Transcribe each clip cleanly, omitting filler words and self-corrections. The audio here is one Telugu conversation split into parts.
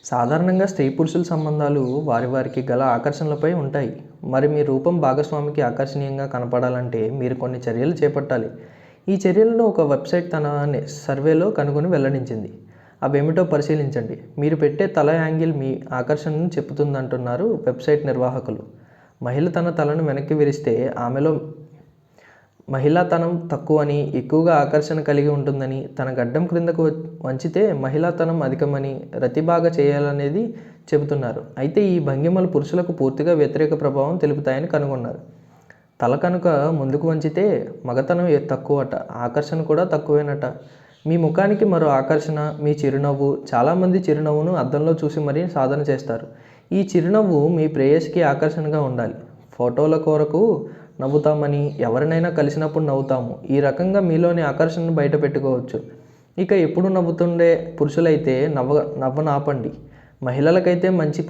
సాధారణంగా స్త్రీ పురుషుల సంబంధాలు వారికి గల ఆకర్షణలపై ఉంటాయి. మరి మీ రూపం భాగస్వామికి ఆకర్షణీయంగా కనపడాలంటే మీరు కొన్ని చర్యలు చేపట్టాలి. ఈ చర్యలను ఒక వెబ్సైట్ తన సర్వేలో కనుగొని వెల్లడించింది. అవేమిటో పరిశీలించండి. మీరు పెట్టే తల యాంగిల్ మీ ఆకర్షణను చెబుతుందంటున్నారు వెబ్సైట్ నిర్వాహకులు. మహిళ తన తలను వెనక్కి విరిస్తే ఆమెలో మహిళాతనం తక్కువని, ఎక్కువగా ఆకర్షణ కలిగి ఉంటుందని, తన గడ్డం క్రిందకు వంచితే మహిళాతనం అధికమని, రతిబాగా చేయాలనేది చెబుతున్నారు. అయితే ఈ భంగిమలు పురుషులకు పూర్తిగా వ్యతిరేక ప్రభావం తెలుపుతాయని కనుగొన్నారు. తల కనుక ముందుకు వంచితే మగతనం తక్కువట, ఆకర్షణ కూడా తక్కువేనట. మీ ముఖానికి మరో ఆకర్షణ మీ చిరునవ్వు. చాలామంది చిరునవ్వును అద్దంలో చూసి మరీ సాధన చేస్తారు. ఈ చిరునవ్వు మీ ప్రేయసికి ఆకర్షణగా ఉండాలి. ఫోటోల కొరకు నవ్వుతామని, ఎవరినైనా కలిసినప్పుడు నవ్వుతాము. ఈ రకంగా మీలోని ఆకర్షణను బయట పెట్టుకోవచ్చు. ఇక ఎప్పుడు నవ్వుతుండే పురుషులైతే నవ్వనాపండి. మహిళలకైతే మంచి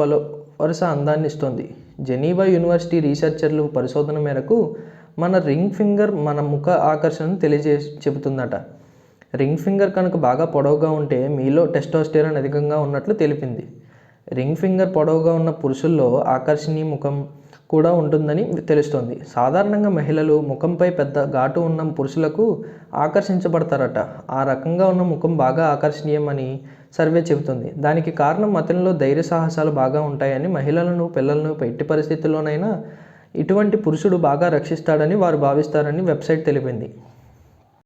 వరుస అందాన్ని ఇస్తుంది. జెనీవా యూనివర్సిటీ రీసెర్చర్లు పరిశోధన మేరకు మన రింగ్ ఫింగర్ మన ముఖ ఆకర్షణను చెబుతుందట. రింగ్ ఫింగర్ కనుక బాగా పొడవుగా ఉంటే మీలో టెస్టోస్టెరాన్ అధికంగా ఉన్నట్లు తెలిపింది. రింగ్ ఫింగర్ పొడవుగా ఉన్న పురుషుల్లో ఆకర్షణీయ ముఖం కూడా ఉంటుందని తెలుస్తోంది. సాధారణంగా మహిళలు ముఖంపై పెద్ద ఘాటు ఉన్న పురుషులకు ఆకర్షించబడతారట. ఆ రకంగా ఉన్న ముఖం బాగా ఆకర్షణీయమని సర్వే చెబుతుంది. దానికి కారణం అతనిలో ధైర్య సాహసాలు బాగా ఉంటాయని, మహిళలను పిల్లలను ఎట్టి పరిస్థితుల్లోనైనా ఇటువంటి పురుషుడు బాగా రక్షిస్తాడని వారు భావిస్తారని వెబ్సైట్ తెలిపింది.